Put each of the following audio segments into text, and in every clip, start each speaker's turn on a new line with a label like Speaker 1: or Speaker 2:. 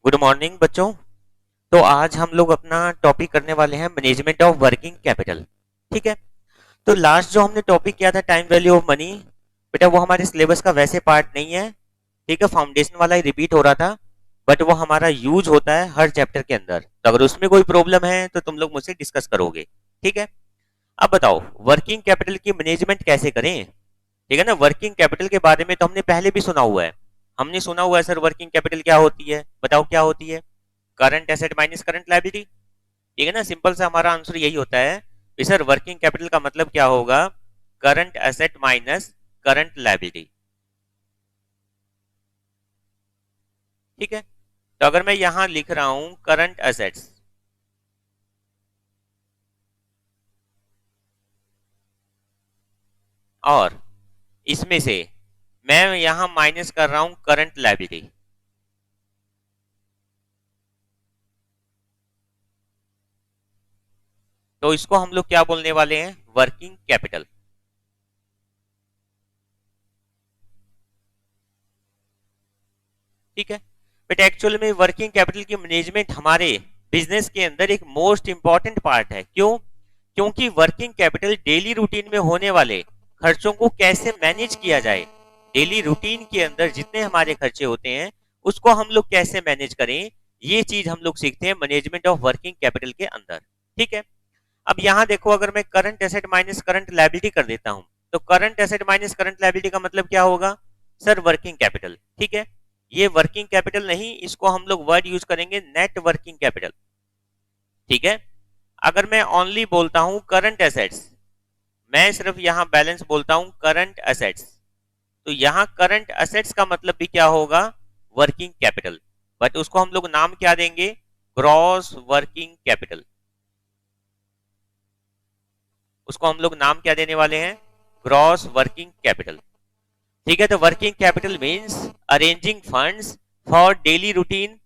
Speaker 1: Good morning बच्चों। तो आज हम लोग अपना टॉपिक करने वाले हैं मैनेजमेंट ऑफ वर्किंग कैपिटल। ठीक है। तो लास्ट जो हमने टॉपिक किया था टाइम वैल्यू ऑफ मनी, बेटा वो हमारे सिलेबस का वैसे पार्ट नहीं है। ठीक है, फाउंडेशन वाला ही रिपीट हो रहा था, बट वो हमारा यूज होता है हर चैप्टर के अंदर। तो अगर उसमें कोई प्रॉब्लम है तो तुम लोग मुझसे डिस्कस करोगे। ठीक है। अब बताओ वर्किंग कैपिटल की मैनेजमेंट कैसे करें। ठीक है ना, वर्किंग कैपिटल के बारे में तो हमने पहले भी सुना हुआ है। हमने सुना हुआ है सर वर्किंग कैपिटल क्या होती है, बताओ क्या होती है। Current asset minus current liability. ठीक है ना, सिंपल सा हमारा आंसर यही होता है कि सर वर्किंग कैपिटल का मतलब क्या होगा, current asset minus current liability. ठीक है। तो अगर मैं यहां लिख रहा हूं करंट एसेट्स, और इसमें से मैं यहां माइनस कर रहा हूं करंट लायबिलिटी, तो इसको हम लोग क्या बोलने वाले हैं, वर्किंग कैपिटल। ठीक है। बट एक्चुअल में वर्किंग कैपिटल की मैनेजमेंट हमारे बिजनेस के अंदर एक मोस्ट इंपॉर्टेंट पार्ट है। क्यों? क्योंकि वर्किंग कैपिटल डेली रूटीन में होने वाले खर्चों को कैसे मैनेज किया जाए, डेली रूटीन के अंदर जितने हमारे खर्चे होते हैं उसको हम लोग कैसे मैनेज करें, ये चीज हम लोग सीखते हैं मैनेजमेंट ऑफ वर्किंग कैपिटल के अंदर। ठीक है। अब यहां देखो, अगर मैं current asset minus current liability कर देता हूं, तो current asset minus current liability का मतलब क्या होगा, सर वर्किंग कैपिटल। ठीक है। ये वर्किंग कैपिटल नहीं, इसको हम लोग वर्ड यूज करेंगे नेट वर्किंग कैपिटल। ठीक है। अगर मैं ओनली बोलता हूं करंट एसेट्स, मैं सिर्फ यहां बैलेंस बोलता हूं करंट एसेट्स, तो यहां करंट एसेट्स का मतलब भी क्या होगा, वर्किंग कैपिटल। बट उसको हम लोग नाम क्या देंगे, ग्रॉस वर्किंग कैपिटल। उसको हम लोग नाम क्या देने वाले हैं, ग्रॉस वर्किंग कैपिटल। ठीक है। तो working capital means arranging funds for daily routine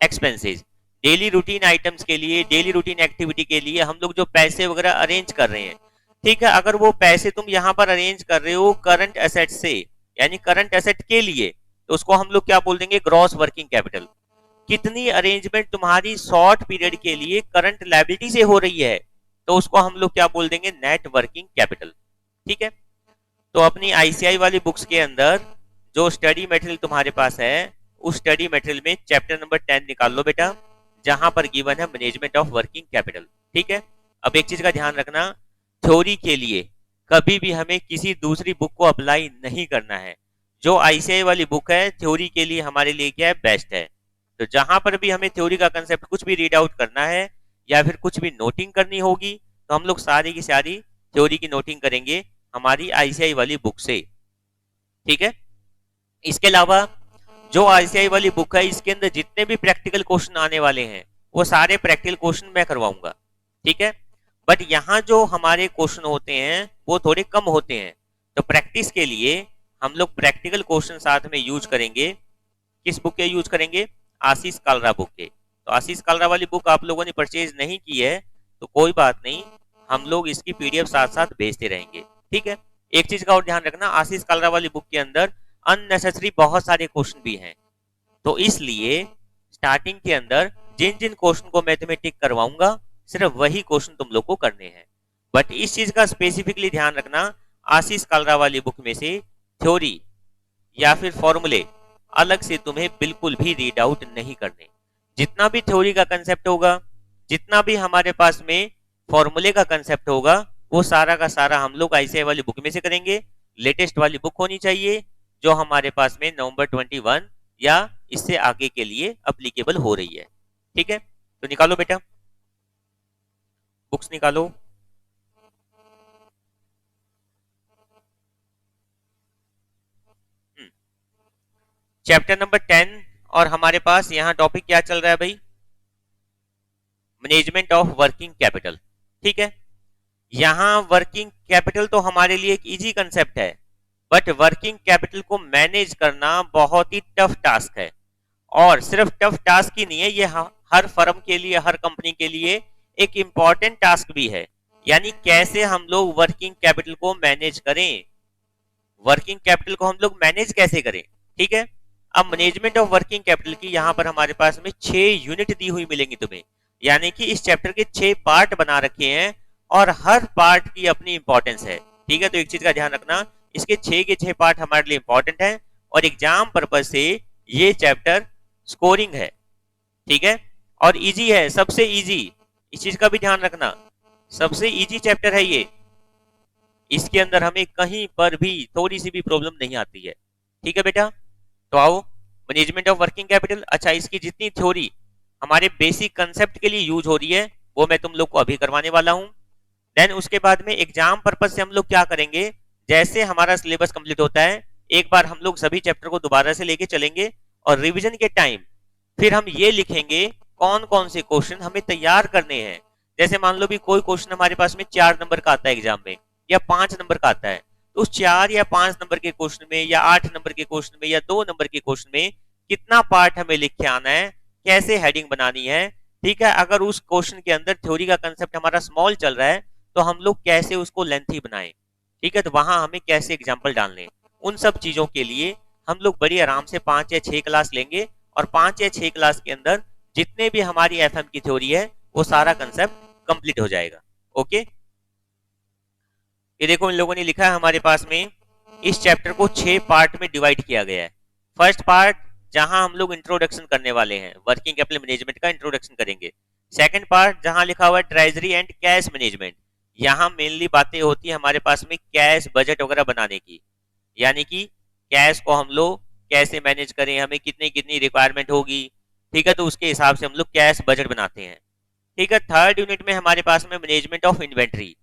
Speaker 1: expenses, daily routine items के लिए, डेली रूटीन एक्टिविटी के लिए हम लोग जो पैसे वगैरह अरेंज कर रहे हैं। ठीक है। अगर वो पैसे तुम यहां पर अरेंज कर रहे हो करंट एसेट से, यानी करंट एसेट के लिए, तो उसको हम लोग क्या बोल देंगे, ग्रॉस वर्किंग कैपिटल। कितनी अरेंजमेंट तुम्हारी शॉर्ट पीरियड के लिए करंट लायबिलिटी से हो रही है, तो उसको हम लोग क्या बोल देंगे, नेट वर्किंग कैपिटल। ठीक है। तो अपनी आईसीआई वाली बुक्स के अंदर जो स्टडी मटेरियल तुम्हारे पास है, उस स्टडी मटेरियल में चैप्टर नंबर 10 निकाल लो बेटा, जहां पर गिवन है मैनेजमेंट ऑफ वर्किंग कैपिटल। ठीक है। अब एक चीज का ध्यान रखना, थ्योरी के लिए कभी भी हमें किसी दूसरी बुक को अप्लाई नहीं करना है। जो आईसीआई वाली बुक है थ्योरी के लिए हमारे लिए क्या है, बेस्ट है। तो जहां पर भी हमें थ्योरी का कंसेप्ट कुछ भी रीड आउट करना है या फिर कुछ भी नोटिंग करनी होगी, तो हम लोग सारी की सारी थ्योरी की नोटिंग करेंगे हमारी आईसीआई वाली बुक से। ठीक है। इसके अलावा जो आईसीआई वाली बुक है, इसके अंदर जितने भी प्रैक्टिकल क्वेश्चन आने वाले हैं वो सारे प्रैक्टिकल क्वेश्चन मैं करवाऊंगा। ठीक है। बट यहाँ जो हमारे क्वेश्चन होते हैं वो थोड़े कम होते हैं, तो प्रैक्टिस के लिए हम लोग प्रैक्टिकल क्वेश्चन साथ में यूज करेंगे। किस बुक के यूज करेंगे, आशीष कालरा बुक के। तो आशीष कालरा वाली बुक आप लोगों ने परचेज नहीं की है तो कोई बात नहीं, हम लोग इसकी पीडीएफ साथ साथ भेजते रहेंगे। ठीक है। एक चीज का और ध्यान रखना, आशीष कालरा वाली बुक के अंदर अननेसेसरी बहुत सारे क्वेश्चन भी हैं, तो इसलिए स्टार्टिंग के अंदर जिन जिन क्वेश्चन को मैं तुम्हें टिक करवाऊंगा सिर्फ वही क्वेश्चन तुम लोग को करने हैं। बट इस चीज का स्पेसिफिकली ध्यान रखना, आशीष कालरा वाली बुक में से थ्योरी या फिर फॉर्मूले अलग से तुम्हें बिल्कुल भी रीड आउट नहीं करने। जितना भी थ्योरी का कंसेप्ट होगा, जितना भी हमारे पास में फॉर्मूले का कंसेप्ट होगा, वो सारा का सारा हम लोग आईसीआई वाली बुक में से करेंगे। लेटेस्ट वाली बुक होनी चाहिए जो हमारे पास में नवंबर 21 या इससे आगे के लिए अप्लीकेबल हो रही है। ठीक है। तो निकालो बेटा, बुक्स निकालो। चैप्टर नंबर 10, और हमारे पास यहाँ टॉपिक क्या चल रहा है भाई, मैनेजमेंट ऑफ वर्किंग कैपिटल। ठीक है। यहाँ वर्किंग कैपिटल तो हमारे लिए एक इजी कंसेप्ट है, बट वर्किंग कैपिटल को मैनेज करना बहुत ही टफ टास्क है। और सिर्फ टफ टास्क ही नहीं है, ये हर फर्म के लिए, हर कंपनी के लिए एक इंपॉर्टेंट टास्क भी है। यानी कैसे हम लोग वर्किंग कैपिटल को मैनेज करें, वर्किंग कैपिटल को हम लोग मैनेज कैसे करें। ठीक है। अब मैनेजमेंट ऑफ वर्किंग कैपिटल की यहाँ पर हमारे पास में 6 यूनिट दी हुई मिलेंगी तुम्हें, यानी कि इस चैप्टर के 6 पार्ट बना रखे हैं और हर पार्ट की अपनी इंपॉर्टेंस है। ठीक है, तो एक चीज का ध्यान रखना, इसके 6 के 6 पार्ट हमारे लिए इंपॉर्टेंट है और एग्जाम पर्पज से ये चैप्टर स्कोरिंग है। ठीक है, और इजी है, सबसे इजी, इस चीज का भी ध्यान रखना, सबसे इजी चैप्टर है ये। इसके अंदर हमें कहीं पर भी थोड़ी सी भी प्रॉब्लम नहीं आती है। ठीक है बेटा, तो आओ मैनेजमेंट ऑफ वर्किंग कैपिटल। अच्छा, इसकी जितनी थ्योरी हमारे बेसिक कंसेप्ट के लिए यूज हो रही है वो मैं तुम लोग को अभी करवाने वाला हूं। देन उसके बाद में एग्जाम पर्पज से हम लोग क्या करेंगे, जैसे हमारा सिलेबस कंप्लीट होता है एक बार हम लोग सभी चैप्टर को दोबारा से लेके चलेंगे और रिवीजन के टाइम फिर हम ये लिखेंगे कौन कौन से क्वेश्चन हमें तैयार करने हैं। जैसे मान लो भी कोई क्वेश्चन हमारे पास में 4 नंबर का आता है एग्जाम में या 5 नंबर का आता है, तो उस 4 या 5 नंबर के क्वेश्चन में या 8 नंबर के क्वेश्चन में या 2 नंबर के क्वेश्चन में कितना पार्ट हमें लिख के आना है, कैसे हेडिंग बनानी है। ठीक है, अगर उस क्वेश्चन के अंदर थ्योरी का कंसेप्ट हमारा स्मॉल चल रहा है तो हम लोग कैसे उसको लेंथी बनाएं। ठीक है, तो वहां हमें कैसे एग्जाम्पल डालने, उन सब चीजों के लिए हम लोग बड़ी आराम से 5 या 6 क्लास लेंगे और 5 या 6 क्लास के अंदर जितने भी हमारी एफएम की थ्योरी है वो सारा कंसेप्ट कंप्लीट हो जाएगा। ओके, ये देखो इन लोगों ने लिखा है हमारे पास में इस चैप्टर को 6 पार्ट में डिवाइड किया गया है। फर्स्ट पार्ट जहां हम लोग इंट्रोडक्शन करने वाले हैं, वर्किंग कैपिटल मैनेजमेंट का इंट्रोडक्शन करेंगे। सेकंड पार्ट जहां लिखा हुआ है ट्रेजरी एंड कैश मैनेजमेंट, यहाँ मेनली बातें होती है हमारे पास में कैश बजट वगैरह बनाने की, यानी कि कैश को हम लोग कैसे मैनेज करें, हमें कितनी कितनी रिक्वायरमेंट होगी। ठीक है, तो उसके हिसाब से हम लोग कैश बजट बनाते हैं। ठीक है, थर्ड यूनिट में हमारे पास में मैनेजमेंट ऑफ इन्वेंट्री,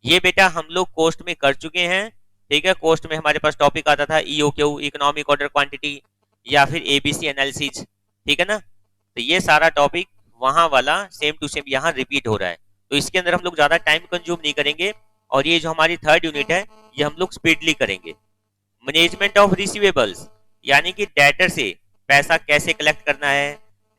Speaker 1: ये बेटा हम लोग कोस्ट में कर चुके हैं। ठीक है, कोस्ट में हमारे पास टॉपिक आता था ईओक्यू, इकोनॉमिक ऑर्डर क्वांटिटी, या फिर एबीसी एनालिसिस। ठीक है ना, तो ये सारा टॉपिक वहां वाला सेम टू सेम यहाँ रिपीट हो रहा है, तो इसके अंदर हम लोग ज्यादा टाइम कंज्यूम नहीं करेंगे और ये जो हमारी थर्ड यूनिट है ये हम लोग स्पीडली करेंगे। मैनेजमेंट ऑफ रिसीवेबल्स, यानी कि डेटर से पैसा कैसे कलेक्ट करना है,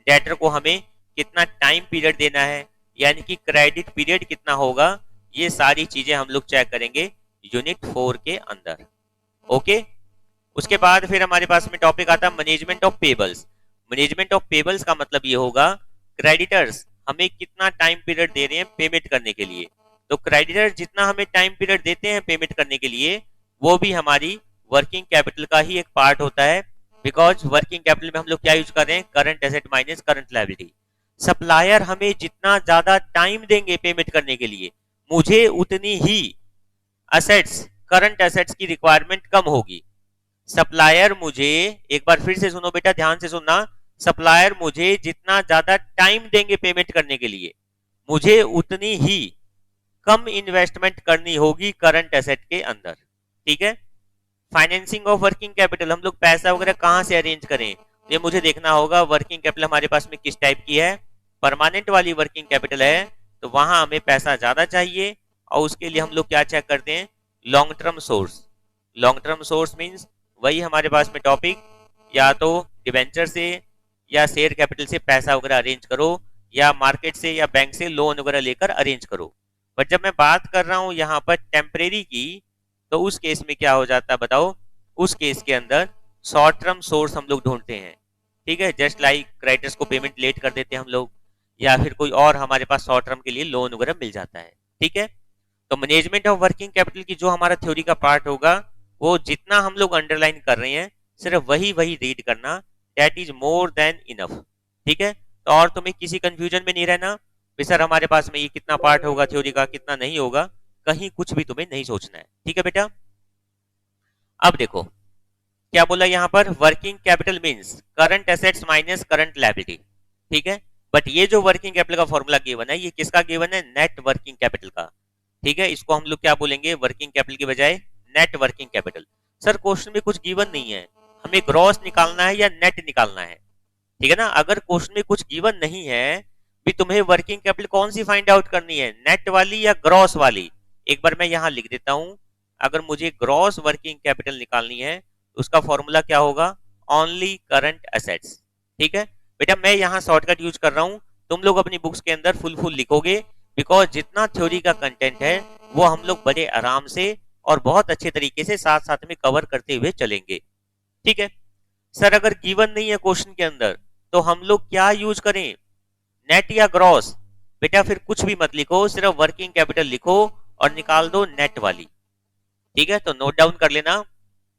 Speaker 1: डेटर को हमें कितना टाइम पीरियड देना है, यानी कि क्रेडिट पीरियड कितना होगा, ये सारी चीजें हम लोग चेक करेंगे यूनिट 4 के अंदर। ओके, उसके बाद फिर हमारे पास में टॉपिक आता है management of pebbles. Management of pebbles का मतलब ये होगा क्रेडिटर्स हमें कितना टाइम पीरियड दे रहे हैं पेमेंट करने के लिए, तो क्रेडिटर जितना हमें टाइम पीरियड देते हैं पेमेंट करने के लिए वो भी हमारी वर्किंग कैपिटल का ही एक पार्ट होता है। बिकॉज वर्किंग कैपिटल में हम लोग क्या यूज कर रहे हैं, current asset minus current liability. Supplier हमें जितना ज्यादा टाइम देंगे पेमेंट करने के लिए मुझे उतनी ही असेट्स, करंट एसेट्स की रिक्वायरमेंट कम होगी। सप्लायर मुझे, एक बार फिर से सुनो बेटा, ध्यान से सुनना, सप्लायर मुझे जितना ज्यादा टाइम देंगे पेमेंट करने के लिए मुझे उतनी ही कम इन्वेस्टमेंट करनी होगी करंट एसेट के अंदर। ठीक है, फाइनेंसिंग ऑफ वर्किंग कैपिटल, हम लोग पैसा वगैरह कहां से अरेंज करें, ये मुझे देखना होगा। वर्किंग कैपिटल हमारे पास में किस टाइप की है, परमानेंट वाली वर्किंग कैपिटल है तो वहां हमें पैसा ज्यादा चाहिए और उसके लिए हम लोग क्या चेक करते हैं, long term source. Long term source means वही हमारे पास में टॉपिक, या तो डिवेंचर से या शेयर कैपिटल से पैसा वगैरह अरेंज करो या मार्केट से या बैंक से लोन वगैरह लेकर अरेंज करो। बट जब मैं बात कर रहा हूं यहाँ पर टेम्परेरी की, तो उस केस में क्या हो जाता है बताओ, उस केस के अंदर शॉर्ट टर्म सोर्स हम लोग ढूंढते हैं। ठीक है, जस्ट लाइक क्रेडिटर्स को पेमेंट लेट कर देते हैं हम लोग, या फिर कोई और हमारे पास शॉर्ट टर्म के लिए लोन वगैरह मिल जाता है। ठीक है, तो मैनेजमेंट ऑफ वर्किंग कैपिटल की जो हमारा थ्योरी का पार्ट होगा वो जितना हम लोग अंडरलाइन कर रहे हैं सिर्फ वही वही रीड करना, that is more than enough. ठीक है, तो और तुम्हें किसी कंफ्यूजन में नहीं रहना सर हमारे पास में ये कितना पार्ट होगा थ्योरी का, कितना नहीं होगा, कहीं कुछ भी तुम्हें नहीं सोचना है। ठीक है बेटा, अब देखो क्या बोला यहाँ पर, working capital means current assets minus current liability. ठीक है, बट ये जो वर्किंग कैपिटल का फॉर्मूला गिवन है ये किसका गिवन है, नेट वर्किंग कैपिटल का। ठीक है, इसको हम लोग क्या बोलेंगे, वर्किंग कैपिटल की बजाय net working capital. Sir question में कुछ गिवन नहीं है, हमें ग्रॉस निकालना है या नेट निकालना है। ठीक है ना, अगर क्वेश्चन में कुछ गिवन नहीं है भी तुम्हें वर्किंग कैपिटल कौन सी फाइंड आउट करनी है, नेट वाली या ग्रॉस वाली। एक बार मैं यहां लिख देता हूं, अगर मुझे ग्रॉस वर्किंग कैपिटल निकालनी है तो उसका फॉर्मूला क्या होगा, ओनली करंट एसेट्स। ठीक है बेटा, मैं यहाँ शॉर्टकट यूज कर रहा हूँ, तुम लोग अपनी बुक्स के अंदर फुल लिखोगे, बिकॉज जितना थ्योरी का कंटेंट है वो हम लोग बड़े आराम से और बहुत अच्छे तरीके से साथ साथ में कवर करते हुए चलेंगे। ठीक है, सर अगर गिवन नहीं है क्वेश्चन के अंदर तो हम लोग क्या यूज करें, नेट या ग्रॉस? बेटा फिर कुछ भी मत लिखो, सिर्फ वर्किंग कैपिटल लिखो और निकाल दो नेट वाली। ठीक है, तो नोट डाउन कर लेना।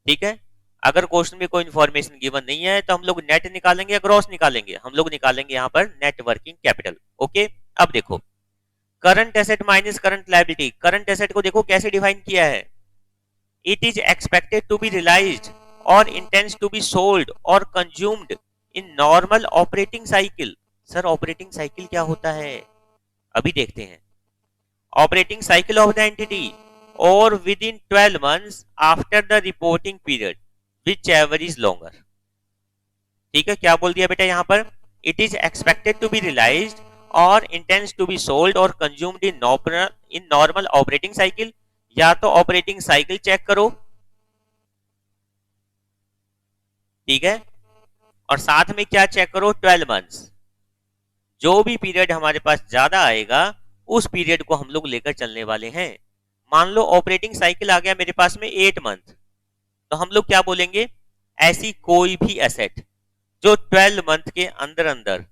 Speaker 1: ठीक है, अगर क्वेश्चन में कोई इन्फॉर्मेशन गिवन नहीं है तो हम लोग नेट निकालेंगे या ग्रॉस निकालेंगे? हम लोग निकालेंगे यहाँ पर नेट वर्किंग कैपिटल। ओके, अब देखो current asset minus current liability. Current asset को देखो कैसे डिफाइन किया है, it is expected to be realised और इंटेंस टू बी सोल्ड और consumed in normal operating cycle. Sir operating cycle क्या होता है, अभी देखते हैं। Operating cycle of the entity और within 12 months after the reporting period whichever is longer. ठीक है, क्या बोल दिया बेटा यहाँ पर, it is expected to be realised और इंटेंस टू बी सोल्ड और consumed in normal operating cycle. या तो ऑपरेटिंग साइकिल चेक करो, ठीक है, और साथ में क्या चेक करो, 12 months। जो भी पीरियड हमारे पास ज्यादा आएगा उस पीरियड को हम लोग लेकर चलने वाले हैं। मान लो ऑपरेटिंग साइकिल आ गया मेरे पास में 8 month, तो हम लोग क्या बोलेंगे, ऐसी कोई भी एसेट जो 12 month के अंदर अंदर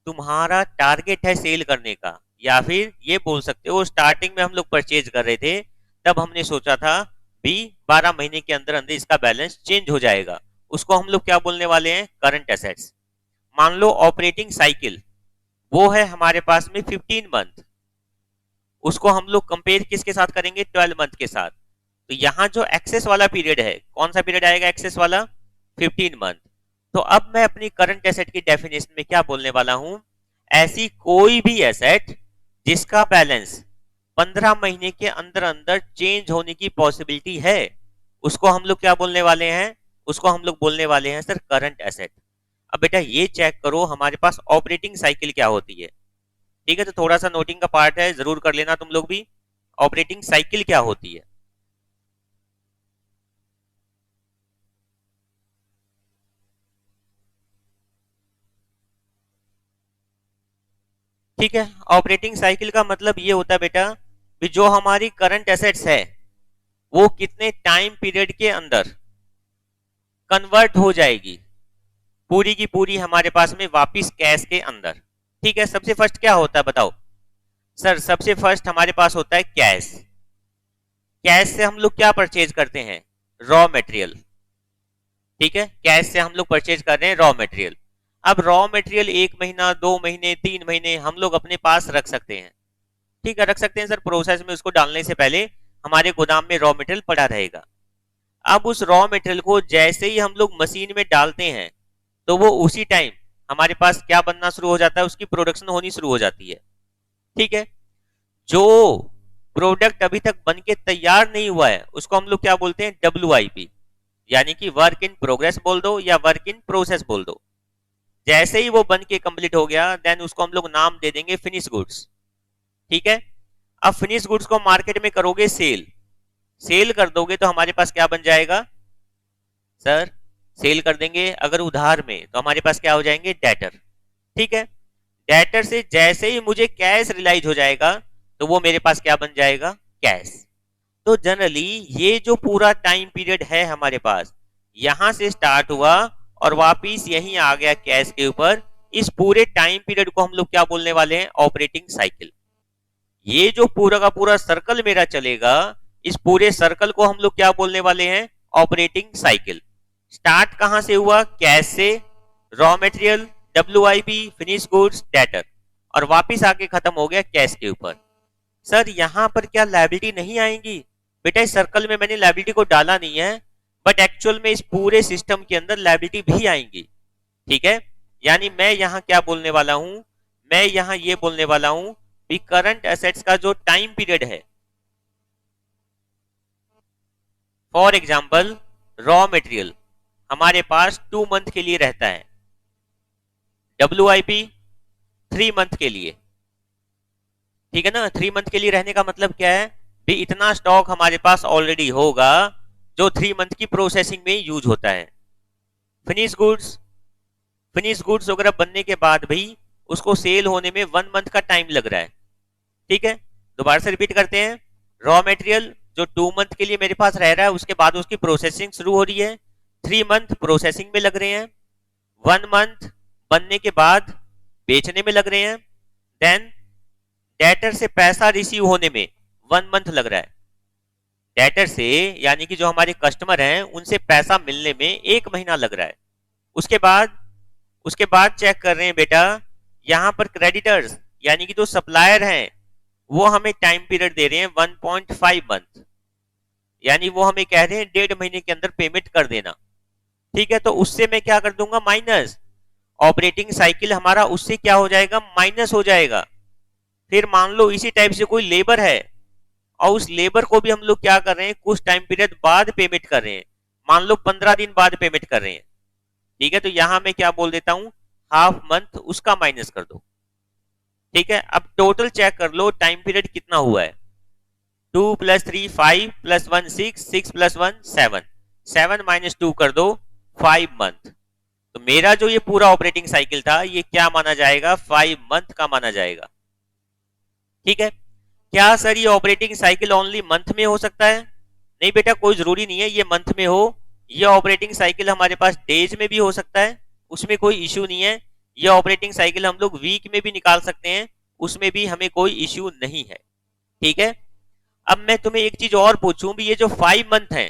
Speaker 1: तुम्हारा टारगेट है सेल करने का, या फिर ये बोल सकते हो स्टार्टिंग में हम लोग परचेज कर रहे थे तब हमने सोचा था भी 12 महीने के अंदर अंदर इसका बैलेंस चेंज हो जाएगा, उसको हम लोग क्या बोलने वाले हैं, करंट एसेट्स। मान लो ऑपरेटिंग साइकिल वो है हमारे पास में 15 month, उसको हम लोग कंपेयर किसके साथ करेंगे, 12 month के साथ। तो यहाँ जो एक्सेस वाला पीरियड है, कौन सा पीरियड आएगा एक्सेस वाला, 15 month। तो अब मैं अपनी करंट एसेट की डेफिनेशन में क्या बोलने वाला हूं, ऐसी कोई भी एसेट जिसका बैलेंस 15 महीने के अंदर अंदर चेंज होने की पॉसिबिलिटी है, उसको हम लोग क्या बोलने वाले हैं, उसको हम लोग बोलने वाले हैं सर करंट एसेट। अब बेटा ये चेक करो हमारे पास ऑपरेटिंग साइकिल क्या होती है। ठीक है, तो थोड़ा सा नोटिंग का पार्ट है, जरूर कर लेना तुम लोग भी, ऑपरेटिंग साइकिल क्या होती है। ठीक है, ऑपरेटिंग साइकिल का मतलब ये होता है बेटा कि जो हमारी करंट एसेट्स है वो कितने टाइम पीरियड के अंदर कन्वर्ट हो जाएगी पूरी की पूरी हमारे पास में वापिस कैश के अंदर। ठीक है, सबसे फर्स्ट क्या होता है बताओ सर, सबसे फर्स्ट हमारे पास होता है कैश। कैश से हम लोग क्या परचेज करते हैं, रॉ मटेरियल। ठीक है, कैश से हम लोग परचेज कर रहे हैं रॉ मटेरियल। अब रॉ मटेरियल 1 महीना 2 महीने 3 महीने हम लोग अपने पास रख सकते हैं। ठीक है, रख सकते हैं सर, प्रोसेस में उसको डालने से पहले हमारे गोदाम में रॉ मटेरियल पड़ा रहेगा। अब उस रॉ मटेरियल को जैसे ही हम लोग मशीन में डालते हैं तो वो उसी टाइम हमारे पास क्या बनना शुरू हो जाता है, उसकी प्रोडक्शन होनी शुरू हो जाती है। ठीक है, जो प्रोडक्ट अभी तक बन के तैयार नहीं हुआ है उसको हम लोग क्या बोलते हैं, WIP, यानी कि वर्क इन प्रोग्रेस बोल दो या वर्क इन प्रोसेस बोल दो। जैसे ही वो बन के कंप्लीट हो गया देन उसको हम लोग नाम दे देंगे फिनिश गुड्स। ठीक है, अब फिनिश गुड्स को मार्केट में करोगे सेल, सेल कर दोगे तो हमारे पास क्या बन जाएगा सर, सेल कर देंगे अगर उधार में तो हमारे पास क्या हो जाएंगे, डेटर। ठीक है, डेटर से जैसे ही मुझे कैश रियलाइज हो जाएगा तो वो मेरे पास क्या बन जाएगा, कैश। तो जनरली ये जो पूरा टाइम पीरियड है हमारे पास, यहां से स्टार्ट हुआ और वापिस यहीं आ गया कैश के ऊपर, इस पूरे टाइम पीरियड को हम लोग क्या बोलने वाले हैं, ऑपरेटिंग साइकिल। ये जो पूरा का पूरा सर्कल मेरा चलेगा, इस पूरे सर्कल को हम लोग क्या बोलने वाले हैं, ऑपरेटिंग साइकिल। स्टार्ट कहां से हुआ, कैश से, raw material, WIP, finish goods, debtor, और वापिस आके खत्म हो गया कैश के ऊपर। सर यहां पर क्या लायबिलिटी नहीं आएंगी, बेटा इस सर्कल में मैंने लायबिलिटी को डाला नहीं है, बट एक्चुअल में इस पूरे सिस्टम के अंदर लायबिलिटी भी आएंगी। ठीक है, यानी मैं यहां क्या बोलने वाला हूं, मैं यहां ये बोलने वाला हूं कि करंट एसेट्स का जो टाइम पीरियड है, फॉर एग्जांपल रॉ मटेरियल हमारे पास 2 मंथ के लिए रहता है, WIP 3 मंथ के लिए। ठीक है ना, 3 मंथ के लिए रहने का मतलब क्या है भी, इतना स्टॉक हमारे पास ऑलरेडी होगा जो 3 मंथ की प्रोसेसिंग में यूज होता है। फिनिश गुड्स, फिनिश गुड्स वगैरह बनने के बाद भी उसको सेल होने में 1 मंथ का टाइम लग रहा है। ठीक है, दोबारा से रिपीट करते हैं, रॉ मटेरियल जो 2 मंथ के लिए मेरे पास रह रहा है, उसके बाद उसकी प्रोसेसिंग शुरू हो रही है, 3 मंथ प्रोसेसिंग में लग रहे हैं, 1 मंथ बनने के बाद बेचने में लग रहे हैं, देन डेटर से पैसा रिसीव होने में 1 मंथ लग रहा है। डेटर से यानी कि जो हमारे कस्टमर हैं उनसे पैसा मिलने में 1 महीना लग रहा है। उसके बाद चेक कर रहे हैं बेटा, यहां पर क्रेडिटर्स यानी कि जो सप्लायर हैं वो हमें टाइम पीरियड दे रहे हैं 1.5 मंथ, यानी वो हमें कह रहे हैं 1.5 महीने के अंदर पेमेंट कर देना। ठीक है, तो उससे मैं क्या कर दूंगा, माइनस। ऑपरेटिंग साइकिल हमारा उससे क्या हो जाएगा, माइनस हो जाएगा। फिर मान लो इसी टाइप से कोई लेबर है और उस लेबर को भी हम लोग क्या कर रहे हैं, कुछ टाइम पीरियड बाद पेमेंट कर रहे हैं, मान लो 15 दिन बाद पेमेंट कर रहे हैं। ठीक है, तो यहां मैं क्या बोल देता हूं, हाफ मंथ, उसका माइनस कर दो। ठीक है, अब टोटल चेक कर लो टाइम पीरियड कितना हुआ है, 2 + 3 5 + 1 6 6 + 1 7 7 - 2 कर दो 5 मंथ। तो मेरा जो ये पूरा ऑपरेटिंग साइकिल था ये क्या माना जाएगा, 5 मंथ का माना जाएगा। ठीक है, क्या सर ये ऑपरेटिंग साइकिल ओनली मंथ में हो सकता है? नहीं बेटा, कोई जरूरी नहीं है ये मंथ में हो, ये ऑपरेटिंग साइकिल हमारे पास डेज में भी हो सकता है, उसमें कोई इश्यू नहीं है। ये ऑपरेटिंग साइकिल हम लोग वीक में भी निकाल सकते हैं, उसमें भी हमें कोई इश्यू नहीं है। ठीक है, अब मैं तुम्हें एक चीज और पूछूं भी, ये जो 5 मंथ है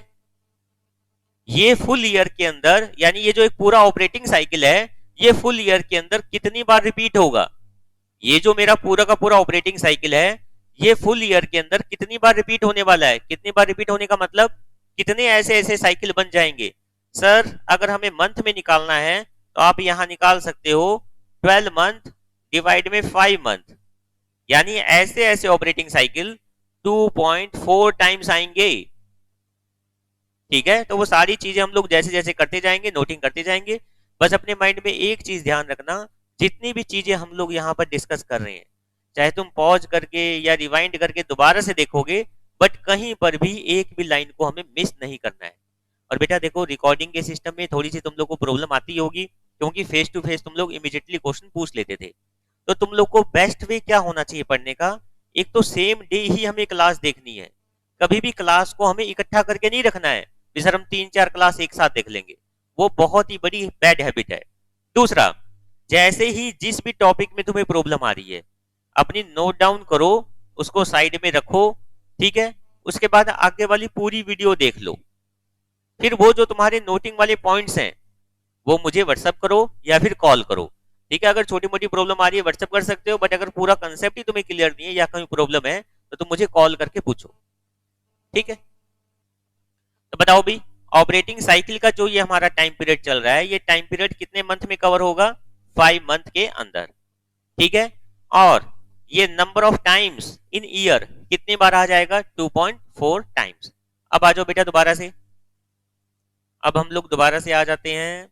Speaker 1: ये फुल ईयर के अंदर, यानी ये जो एक पूरा ऑपरेटिंग साइकिल है ये फुल ईयर के अंदर कितनी बार रिपीट होगा? ये जो मेरा पूरा का पूरा ऑपरेटिंग साइकिल है ये फुल ईयर के अंदर कितनी बार रिपीट होने वाला है? कितनी बार रिपीट होने का मतलब कितने ऐसे ऐसे साइकिल बन जाएंगे? सर अगर हमें मंथ में निकालना है तो आप यहां निकाल सकते हो 12 मंथ डिवाइड में 5 मंथ, यानी ऐसे ऐसे ऑपरेटिंग साइकिल 2.4 टाइम्स आएंगे। ठीक है, तो वो सारी चीजें हम लोग जैसे जैसे करते जाएंगे, नोटिंग करते जाएंगे। बस अपने माइंड में एक चीज ध्यान रखना, जितनी भी चीजें हम लोग यहाँ पर डिस्कस कर रहे हैं, चाहे तुम पॉज करके या रिवाइंड करके दोबारा से देखोगे, बट कहीं पर भी एक भी लाइन को हमें मिस नहीं करना है। और बेटा देखो, रिकॉर्डिंग के सिस्टम में थोड़ी सी तुम लोग को प्रॉब्लम आती होगी, क्योंकि फेस टू फेस तुम लोग इमीडिएटली क्वेश्चन पूछ लेते थे। तो तुम लोग को बेस्ट वे क्या होना चाहिए पढ़ने का, एक तो सेम डे ही हमें क्लास देखनी है, कभी भी क्लास को हमें इकट्ठा करके नहीं रखना है कि सर हम 3-4 क्लास एक साथ देख लेंगे, वो बहुत ही बड़ी बैड हैबिट है। दूसरा, जैसे ही जिस भी टॉपिक में तुम्हें प्रॉब्लम आ रही है अपनी नोट डाउन करो, उसको साइड में रखो। ठीक है, उसके बाद आगे वाली पूरी वीडियो देख लो, फिर वो जो तुम्हारे नोटिंग वाले पॉइंट्स हैं वो मुझे व्हाट्सएप करो या फिर कॉल करो। ठीक है, अगर छोटी मोटी प्रॉब्लम आ रही है व्हाट्सएप कर सकते हो, बट अगर पूरा कंसेप्ट ही तुम्हें क्लियर नहीं है या कोई प्रॉब्लम है तो तुम मुझे कॉल करके पूछो। ठीक है, तो बताओ भी, ऑपरेटिंग साइकिल का जो ये हमारा टाइम पीरियड चल रहा है, ये टाइम पीरियड कितने मंथ में कवर होगा, 5 मंथ के अंदर। ठीक है, और ये number of times in year कितनी बार आ जाएगा, 2.4 टाइम्स। अब आ जाओ बेटा दोबारा से, अब हम लोग दोबारा से आ जाते हैं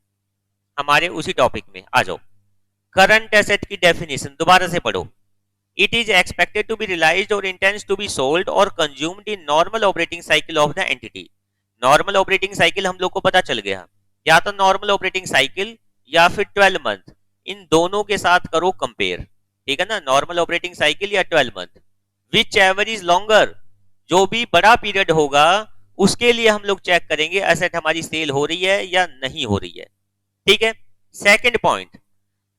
Speaker 1: हमारे उसी टॉपिक में, आ जाओ। करंट एसेट की डेफिनेशन दोबारा से पढ़ो। It is expected to be realised और इंटेंस टू बी सोल्ड और consumed in normal operating cycle of the entity. Normal operating cycle हम लोग को पता चल गया, या तो नॉर्मल ऑपरेटिंग साइकिल या फिर 12 मंथ, इन दोनों के साथ करो कंपेयर। ठीक है ना, नॉर्मल ऑपरेटिंग साइकिल या 12 month, which ever is longer, जो भी बड़ा पीरियड होगा उसके लिए हम लोग चेक करेंगे एसेट हमारी सेल हो रही है या नहीं हो रही है। ठीक है, second point,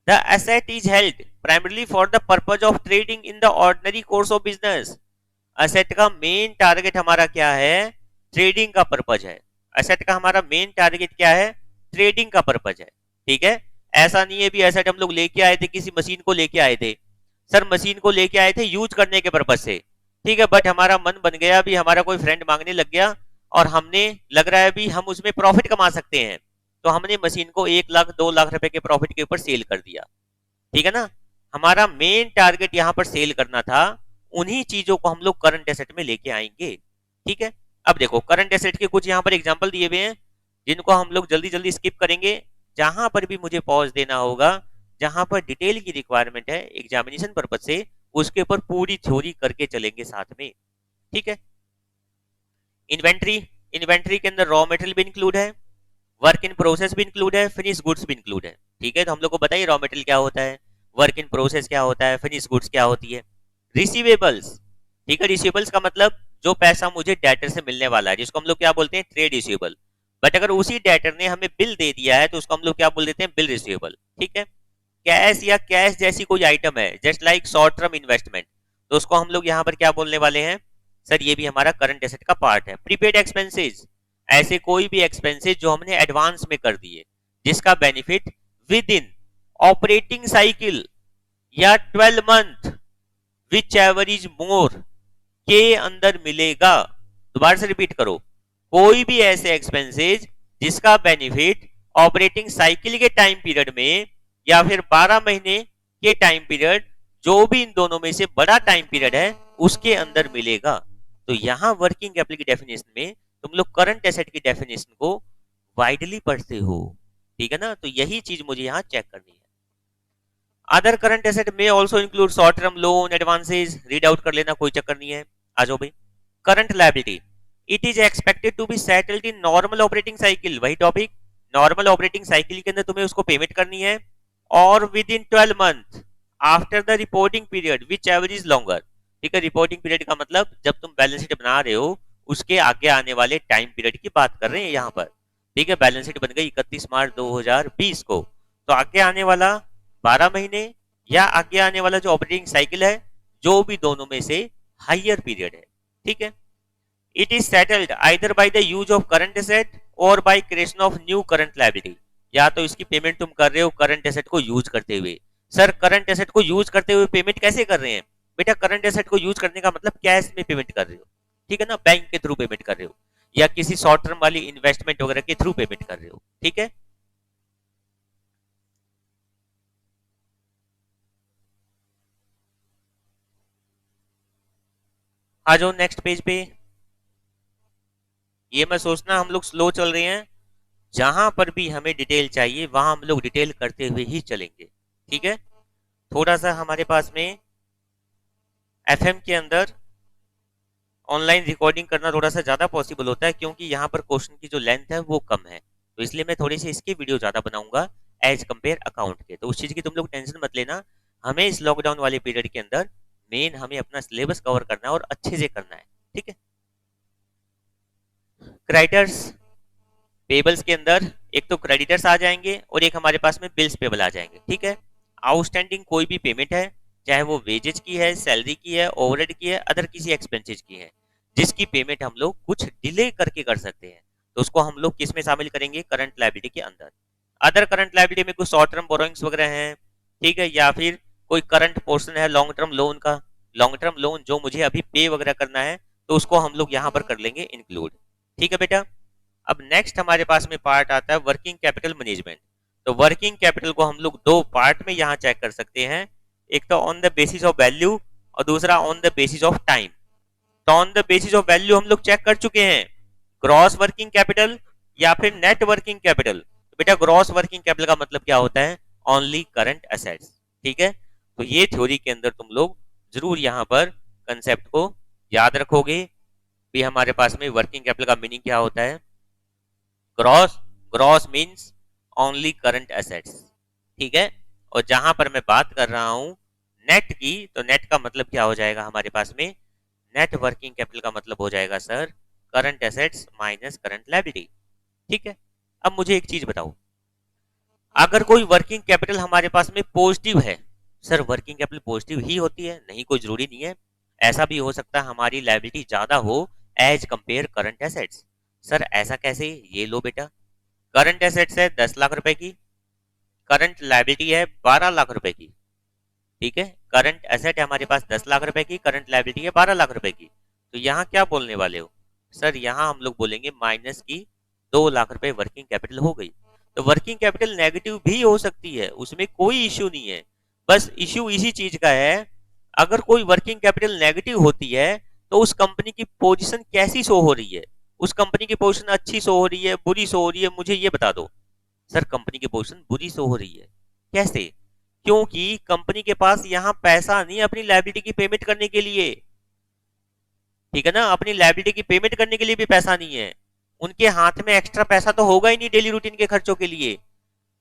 Speaker 1: the asset is held primarily for the purpose of trading in the ordinary course of business. Asset का मेन टारगेट हमारा क्या है, ट्रेडिंग का पर्पज है। एसेट का हमारा मेन टारगेट क्या है, ट्रेडिंग का पर्पज है। ठीक है, ऐसा नहीं है भी एसेट हम लोग लेके आए थे, किसी मशीन को लेके आए थे, सर मशीन को लेके आए थे यूज करने के पर्पज से, ठीक है, बट हमारा मन बन गया भी, हमारा कोई फ्रेंड मांगने लग गया और हमने लग रहा है भी हम उसमें प्रॉफिट कमा सकते हैं, तो हमने मशीन को 1 लाख 2 लाख रुपए के प्रॉफिट के ऊपर सेल कर दिया। ठीक है ना, हमारा मेन टारगेट यहाँ पर सेल करना था, उन्हीं चीजों को हम लोग करंट एसेट में लेके आएंगे। ठीक है, अब देखो करंट एसेट के कुछ यहाँ पर एग्जांपल दिए हुए हैं जिनको हम लोग जल्दी जल्दी स्किप करेंगे, जहां पर भी मुझे पॉज देना होगा, जहां पर डिटेल की रिक्वायरमेंट है एग्जामिनेशन पर्पज से, उसके ऊपर पूरी थ्योरी करके चलेंगे साथ में। ठीक है, इन्वेंट्री, इन्वेंट्री के अंदर रॉ मटेरियल भी इंक्लूड है, वर्क इन प्रोसेस भी इंक्लूड है, फिनिश गुड्स भी इंक्लूड है। ठीक है, तो हम लोग को बताइए रॉ मटेरियल क्या होता है, वर्क इन प्रोसेस क्या होता है, फिनिश गुड्स क्या होती है। रिसीवेबल्स, ठीक है, रिसीवेबल्स का मतलब जो पैसा मुझे डेटर से मिलने वाला है, जिसको हम लोग क्या बोलते हैं, ट्रेड रिसीवेबल। बट अगर उसी डेटर ने हमें बिल दे दिया है तो उसको हम लोग क्या बोल देते हैं, बिल रिसीवेबल। ठीक है, कैश या कैश जैसी कोई आइटम है just like short term investment, तो उसको हम लोग यहाँ पर क्या बोलने वाले हैं, सर ये भी हमारा करंट एसेट का पार्ट है। प्रीपेड एक्सपेंसेस, ऐसे कोई भी एक्सपेंसेस जो हमने एडवांस में कर दिए जिसका benefit with in operating cycle या 12 month which ever is more के अंदर मिलेगा। दोबारा से रिपीट करो, कोई भी ऐसे एक्सपेंसेस जिसका बेनिफिट ऑपरेटिंग साइकिल के टाइम पीरियड में या फिर 12 महीने के टाइम पीरियड, जो भी इन दोनों में से बड़ा टाइम पीरियड है उसके अंदर मिलेगा। तो यहां वर्किंग कैपिटल की डेफिनेशन में तुम लोग करंट एसेट की डेफिनेशन को वाइडली पढ़ते हो, ठीक है ना, तो यही चीज मुझे यहां चेक करनी है। अदर करंट एसेट में also include short term loan advances, read out कर लेना, कोई चक्कर नहीं है। आ जाओ भाई, current liability, it is expected to be settled in normal operating cycle, वही टॉपिक, नॉर्मल ऑपरेटिंग साइकिल के अंदर तुम्हें उसको पेमेंट करनी है, और within 12 month after the reporting period whichever is longer. ठीक है, रिपोर्टिंग पीरियड का मतलब जब तुम बैलेंस शीट बना रहे हो उसके आगे आने वाले टाइम पीरियड की बात कर रहे हैं यहाँ पर। ठीक है, बैलेंस शीट बन गई 31 मार्च 2020 को, तो आगे आने वाला 12 महीने या आगे आने वाला जो ऑपरेटिंग साइकिल है, जो भी दोनों में से हायर पीरियड है। ठीक है, it is settled either by the use of current asset और by creation of new current liability, या तो इसकी पेमेंट तुम कर रहे हो करंट एसेट को यूज करते हुए। सर करंट एसेट को यूज करते हुए पेमेंट कैसे कर रहे हैं? बेटा करंट एसेट को यूज करने का मतलब कैश में पेमेंट कर रहे हो, ठीक है ना, बैंक के थ्रू पेमेंट कर रहे हो या किसी शॉर्ट टर्म वाली इन्वेस्टमेंट वगैरह के थ्रू पेमेंट कर रहे हो। ठीक है, आ जाओ नेक्स्ट पेज पे। ये मैं सोचना हम लोग स्लो चल रहे हैं, जहां पर भी हमें डिटेल चाहिए वहां हम लोग डिटेल करते हुए ही चलेंगे। ठीक है, थोड़ा सा हमारे पास में एफएम के अंदर ऑनलाइन रिकॉर्डिंग करना थोड़ा सा ज्यादा पॉसिबल होता है, क्योंकि यहाँ पर क्वेश्चन की जो लेंथ है वो कम है, तो इसलिए मैं थोड़ी सी इसकी वीडियो ज्यादा बनाऊंगा एज कंपेयर अकाउंट के। तो उस चीज की तुम लोग टेंशन मत लेना, हमें इस लॉकडाउन वाले पीरियड के अंदर मेन हमें अपना सिलेबस कवर करना है और अच्छे से करना है। ठीक है, क्रेडिटर्स पेबल्स के अंदर एक तो क्रेडिटर्स आ जाएंगे और एक हमारे पास में बिल्स पेबल आ जाएंगे। ठीक है, आउटस्टैंडिंग कोई भी पेमेंट है, चाहे वो वेजेज की है, सैलरी की है, ओवरहेड की है, अदर किसी एक्सपेंसेज की है, जिसकी पेमेंट हम लोग कुछ डिले करके कर सकते हैं, तो उसको हम लोग किस में शामिल करेंगे, करंट लायबिलिटी के अंदर। अदर करंट लायबिलिटी में कुछ शॉर्ट टर्म बोरोइंग्स वगैरह हैं, ठीक है, या फिर कोई करंट पोर्शन है लॉन्ग टर्म लोन का, लॉन्ग टर्म लोन जो मुझे अभी पे वगैरह करना है, तो उसको हम लोग यहाँ पर कर लेंगे इंक्लूड। ठीक है बेटा, अब नेक्स्ट हमारे पास में पार्ट आता है वर्किंग कैपिटल मैनेजमेंट। तो वर्किंग कैपिटल को हम लोग दो पार्ट में यहाँ चेक कर सकते हैं, एक तो on the basis of value और दूसरा on the basis of time. तो on the basis of value हम लोग चेक कर चुके हैं, ग्रॉस वर्किंग कैपिटल या फिर नेट वर्किंग कैपिटल। तो बेटा ग्रॉस वर्किंग कैपिटल का मतलब क्या होता है, ओनली करंट एसेट्स। ठीक है, तो ये थ्योरी के अंदर तुम लोग जरूर यहाँ पर कंसेप्ट को याद रखोगे भी, हमारे पास में वर्किंग कैपिटल का मीनिंग क्या होता है, gross, gross means only current assets. ठीक है, और जहां पर मैं बात कर रहा हूं नेट की, तो नेट का मतलब क्या हो जाएगा हमारे पास में, नेट वर्किंग कैपिटल का मतलब हो जाएगा sir current assets minus current liability. ठीक है, अब मुझे एक चीज बताओ, अगर कोई वर्किंग कैपिटल हमारे पास में पॉजिटिव है, सर वर्किंग कैपिटल पॉजिटिव ही होती है? नहीं, कोई जरूरी नहीं है, ऐसा भी हो सकता है हमारी लायबिलिटी ज्यादा हो as compare current assets. Sir ऐसा कैसे? ये लो बेटा, करंट एसेट्स है 10 लाख रुपए की, करंट लायबिलिटी है 12 लाख रुपए की। ठीक है, करंट एसेट है हमारे पास 10 लाख रुपए की, करंट लायबिलिटी है 12 लाख रुपए की, तो यहाँ क्या बोलने वाले हो सर, यहाँ हम लोग बोलेंगे माइनस की 2 लाख रुपए वर्किंग कैपिटल हो गई। तो वर्किंग कैपिटल नेगेटिव भी हो सकती है, उसमें कोई इश्यू नहीं है, बस इश्यू इसी चीज का है, अगर कोई वर्किंग कैपिटल नेगेटिव होती है तो उस कंपनी की पोजीशन कैसी शो हो रही है, उस कंपनी की पोजीशन अच्छी शो हो रही है, बुरी शो हो रही है, मुझे ये बता दो। सर कंपनी की पोजीशन बुरी शो हो रही है, कैसे? क्योंकि कंपनी के पास यहाँ पैसा नहीं अपनी लायबिलिटी की पेमेंट करने के लिए। ठीक है ना, अपनी लायबिलिटी की पेमेंट करने के लिए भी पैसा नहीं है, उनके हाथ में एक्स्ट्रा पैसा तो होगा ही नहीं डेली रूटीन के खर्चों के लिए।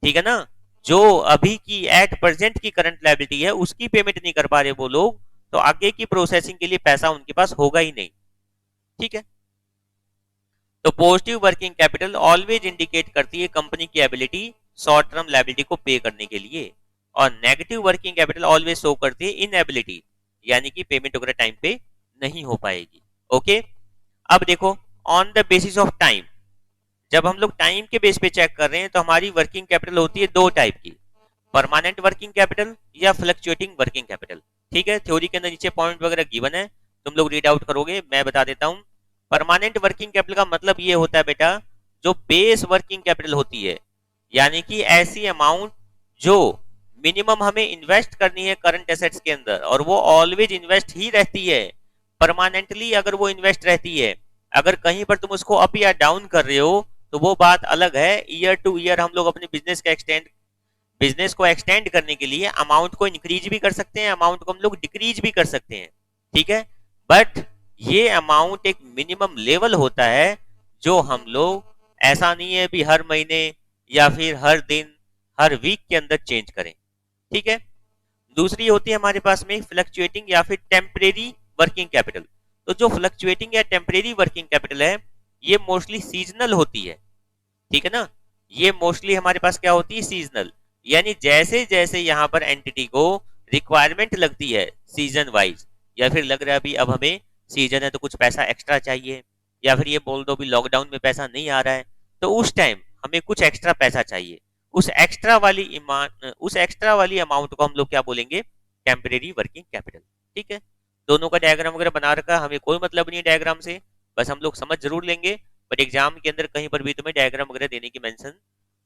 Speaker 1: ठीक है ना, जो अभी की एट प्रेजेंट की करंट लायबिलिटी है उसकी पेमेंट नहीं कर पा रहे वो लोग, तो आगे की प्रोसेसिंग के लिए पैसा उनके पास होगा ही नहीं। ठीक है, तो positive working capital always indicate करती है कंपनी की एबिलिटी शॉर्ट टर्म लायबिलिटी को पे करने के लिए, और negative working capital always show करती है इनएबिलिटी, यानी कि पेमेंट वगैरह टाइम पे नहीं हो पाएगी। ओके, अब देखो, on the basis of time, जब हम लोग टाइम के बेस पे चेक कर रहे हैं तो हमारी वर्किंग कैपिटल होती है दो टाइप की, परमानेंट वर्किंग कैपिटल या फ्लक्चुएटिंग वर्किंग कैपिटल। ठीक है, थ्योरी के अंदर नीचे पॉइंट वगैरह गिवन है, तुम लोग रीड आउट करोगे, मैं बता देता हूं। परमानेंट वर्किंग कैपिटल का मतलब ये होता है बेटा, जो बेस वर्किंग कैपिटल होती है, यानी कि ऐसी अमाउंट जो मिनिमम हमें इन्वेस्ट करनी है करंट एसेट्स के अंदर, और वो ऑलवेज इन्वेस्ट ही रहती है परमानेंटली। अगर वो इन्वेस्ट रहती है, अगर कहीं पर तुम उसको अप या डाउन कर रहे हो तो वो बात अलग है। ईयर टू ईयर हम लोग अपने बिजनेस को एक्सटेंड करने के लिए अमाउंट को इंक्रीज भी कर सकते हैं, अमाउंट को हम लोग डिक्रीज भी कर सकते हैं। ठीक है, बट ये अमाउंट एक मिनिमम लेवल होता है जो हम लोग, ऐसा नहीं है भी हर महीने या फिर हर दिन हर वीक के अंदर चेंज करें। ठीक है, दूसरी होती है हमारे पास में फ्लक्चुएटिंग या फिर टेम्परेरी वर्किंग कैपिटल। तो जो फ्लक्चुएटिंग या टेम्परेरी वर्किंग कैपिटल है, ये मोस्टली सीजनल होती है। ठीक है ना, ये मोस्टली हमारे पास क्या होती है, सीजनल, यानी जैसे जैसे यहाँ पर एंटिटी को रिक्वायरमेंट लगती है सीजन वाइज, या फिर लग रहा है अभी अब हमें सीजन है तो कुछ पैसा एक्स्ट्रा चाहिए, या फिर ये बोल दो भी लॉकडाउन में पैसा नहीं आ रहा है, तो उस टाइम हमें कुछ एक्स्ट्रा पैसा चाहिए, उस एक्स्ट्रा वाली अमाउंट को हम लोग क्या बोलेंगे, टेम्परेरी वर्किंग कैपिटल। ठीक है, दोनों का डायग्राम वगैरह बना रखा, हमें कोई मतलब नहीं है डायग्राम से, बस हम लोग समझ जरूर लेंगे, बट एग्जाम के अंदर कहीं पर भी तुम्हें डायग्राम वगैरह देने की मेंशन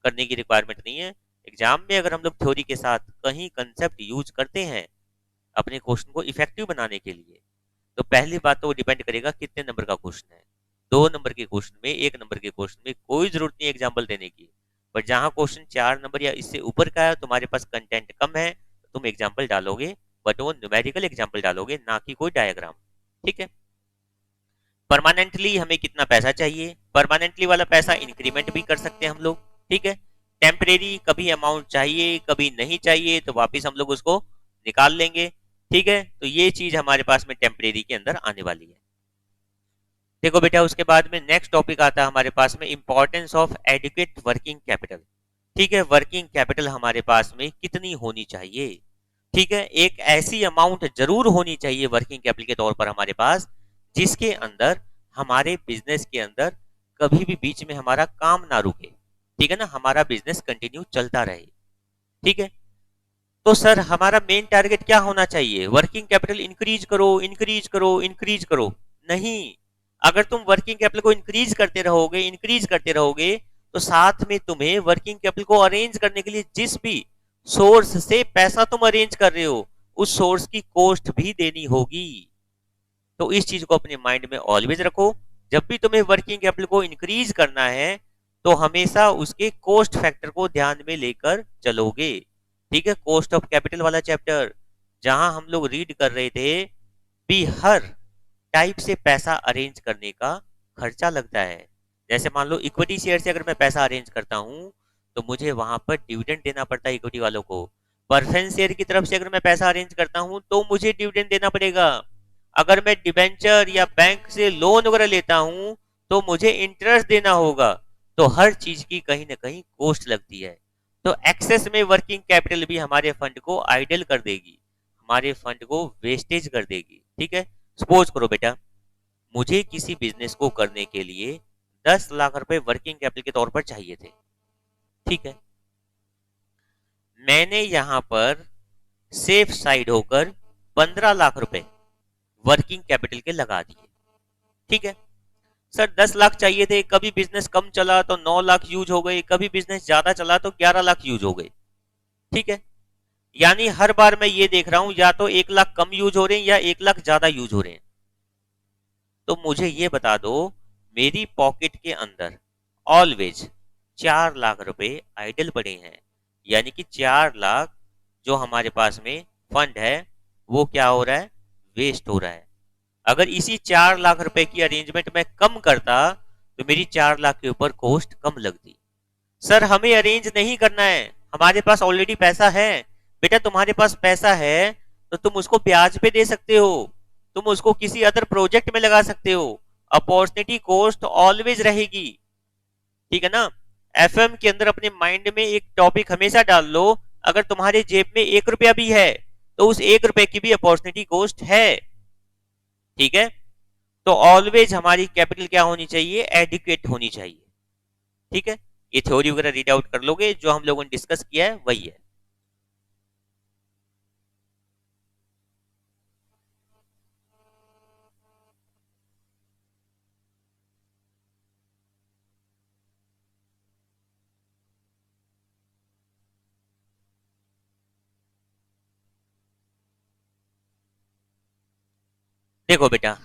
Speaker 1: करने की रिक्वायरमेंट नहीं है। एग्जाम में अगर हम लोग थ्योरी के साथ कहीं कंसेप्ट यूज करते हैं अपने क्वेश्चन को इफेक्टिव बनाने के लिए, तो पहली बात तो वो डिपेंड करेगा कितने नंबर का क्वेश्चन है। 2 नंबर के क्वेश्चन में, 1 नंबर के क्वेश्चन में कोई जरूरत नहीं है एग्जाम्पल देने की, पर जहां क्वेश्चन 4 नंबर या इससे ऊपर का है, तुम्हारे पास कंटेंट कम है, तो तुम एग्जाम्पल डालोगे, बट वो न्यूमेरिकल एग्जाम्पल डालोगे, ना कि कोई डायग्राम। ठीक है, परमानेंटली हमें कितना पैसा चाहिए, परमानेंटली वाला पैसा इंक्रीमेंट भी कर सकते हैं हम लोग। ठीक है, टेम्परेरी कभी अमाउंट चाहिए कभी नहीं चाहिए, तो वापस हम लोग उसको निकाल लेंगे। ठीक है, तो ये चीज हमारे पास में टेम्परेरी के अंदर आने वाली है। देखो बेटा, उसके बाद में नेक्स्ट टॉपिक आता है हमारे पास में importance of adequate working capital. ठीक है, वर्किंग कैपिटल हमारे पास में कितनी होनी चाहिए। ठीक है, एक ऐसी अमाउंट जरूर होनी चाहिए वर्किंग कैपिटल के तौर पर हमारे पास, जिसके अंदर हमारे बिजनेस के अंदर कभी भी बीच में हमारा काम ना रुके। ठीक है ना, हमारा बिजनेस कंटिन्यू चलता रहे। ठीक है, तो सर हमारा मेन टारगेट क्या होना चाहिए, वर्किंग कैपिटल इंक्रीज करो इंक्रीज करो इंक्रीज करो? नहीं, अगर तुम वर्किंग कैपिटल को इंक्रीज करते रहोगे तो साथ में तुम्हें वर्किंग कैपिटल को अरेंज करने के लिए जिस भी सोर्स से पैसा तुम अरेंज कर रहे हो, उस सोर्स की कॉस्ट भी देनी होगी। तो इस चीज को अपने माइंड में ऑलवेज रखो, जब भी तुम्हें वर्किंग कैपिटल को इंक्रीज करना है तो हमेशा उसके कॉस्ट फैक्टर को ध्यान में लेकर चलोगे। ठीक है, कॉस्ट ऑफ कैपिटल वाला चैप्टर जहां हम लोग रीड कर रहे थे भी, हर टाइप से पैसा अरेंज करने का खर्चा लगता है। जैसे मान लो इक्विटी शेयर से अगर मैं पैसा अरेंज करता हूं तो मुझे वहां पर डिविडेंड देना पड़ता है इक्विटी वालों को। प्रेफरेंस शेयर की तरफ से अगर मैं पैसा अरेंज करता हूं तो मुझे डिविडेंड देना पड़ेगा। अगर मैं डिबेंचर या बैंक से लोन वगैरह लेता हूं तो मुझे इंटरेस्ट देना होगा। तो हर चीज की कहीं ना कहीं कॉस्ट लगती है। तो एक्सेस में वर्किंग कैपिटल भी हमारे फंड को आइडल कर देगी, हमारे फंड को वेस्टेज कर देगी। ठीक है, सपोज करो बेटा, मुझे किसी बिजनेस को करने के लिए 10 लाख रुपए वर्किंग कैपिटल के तौर पर चाहिए थे। ठीक है, मैंने यहां पर सेफ साइड होकर 15 लाख रुपए वर्किंग कैपिटल के लगा दिए। ठीक है सर, 10 लाख चाहिए थे, कभी बिजनेस कम चला तो 9 लाख यूज हो गए, कभी बिजनेस ज्यादा चला तो 11 लाख यूज हो गए। ठीक है, यानी हर बार मैं ये देख रहा हूं या तो 1 लाख कम यूज हो रहे हैं या 1 लाख ज्यादा यूज हो रहे हैं। तो मुझे ये बता दो, मेरी पॉकेट के अंदर ऑलवेज 4 लाख रुपए आइडल पड़े हैं, यानी कि 4 लाख जो हमारे पास में फंड है वो क्या हो रहा है, वेस्ट हो रहा है। अगर इसी 4 लाख रुपए की अरेंजमेंट मैं कम करता तो मेरी 4 लाख के ऊपर कॉस्ट कम लगती। सर हमें अरेंज नहीं करना है, हमारे पास ऑलरेडी पैसा है। बेटा तुम्हारे पास पैसा है तो तुम उसको ब्याज पे दे सकते हो, तुम उसको किसी अदर प्रोजेक्ट में लगा सकते हो, अपॉर्चुनिटी कॉस्ट ऑलवेज रहेगी, ठीक है ना। एफएम के अंदर अपने माइंड में एक टॉपिक हमेशा डाल लो, अगर तुम्हारे जेब में 1 रुपया भी है तो उस 1 रुपए की भी अपॉर्चुनिटी कॉस्ट है, ठीक है। तो ऑलवेज हमारी कैपिटल क्या होनी चाहिए, एडिक्वेट होनी चाहिए, ठीक है। ये थ्योरी वगैरह रीड आउट कर लोगे, जो हम लोगों ने डिस्कस किया है वही है। देखो बेटा,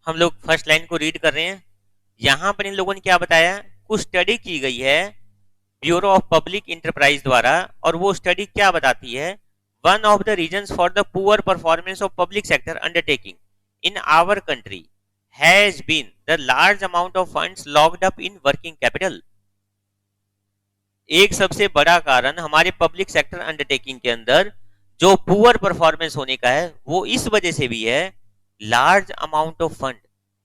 Speaker 1: हम लोग फर्स्ट लाइन को रीड कर रहे हैं। यहां पर इन लोगों ने क्या बताया, कुछ स्टडी की गई है ब्यूरो ऑफ पब्लिक इंटरप्राइज द्वारा, और वो स्टडी क्या बताती है, one of the reasons for the poor performance of public sector undertaking in our country has been the large amount of funds locked up in working capital. एक सबसे बड़ा कारण हमारे पब्लिक सेक्टर अंडरटेकिंग के अंदर जो पुअर परफॉर्मेंस होने का है, वो इस वजह से भी है, large amount of fund